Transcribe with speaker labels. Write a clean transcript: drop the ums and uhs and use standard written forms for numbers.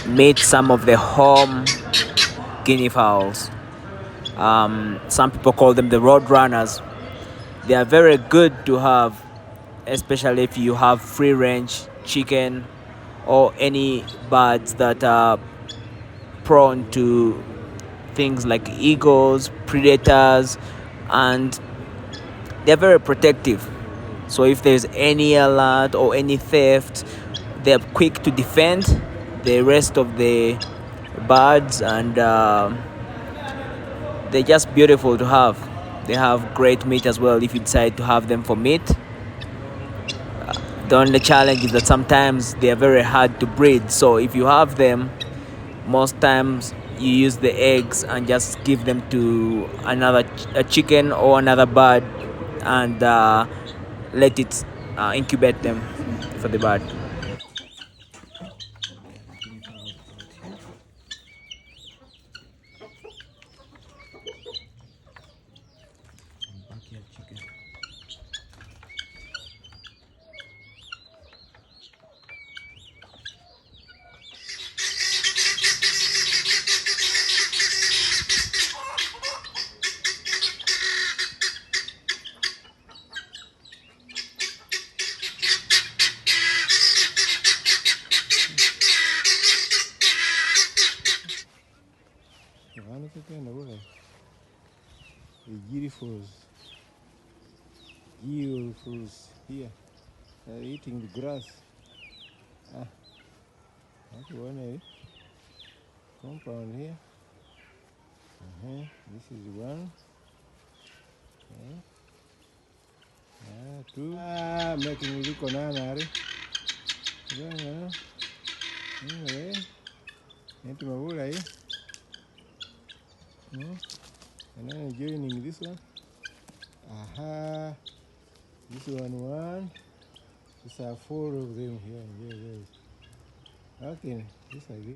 Speaker 1: meet some of the home guinea fowls. Some people call them the road runners. They are very good to have, especially if you have free range chicken or any birds that are prone to things like eagles, predators, and they're very protective. So if there's any alert or any theft, they're quick to defend the rest of the birds, and they're just beautiful to have. They have great meat as well if you decide to have them for meat. The only challenge is that sometimes they are very hard to breed. So if you have them, most times you use the eggs and just give them to another a chicken or another bird, and let it incubate them for the bird.
Speaker 2: The beautiful here. They're eating the grass. That's one compound here. This is one. Two. Making look on another. Anyway, into my wood, and then joining this one. This one. These are four of them here. Okay, this is it.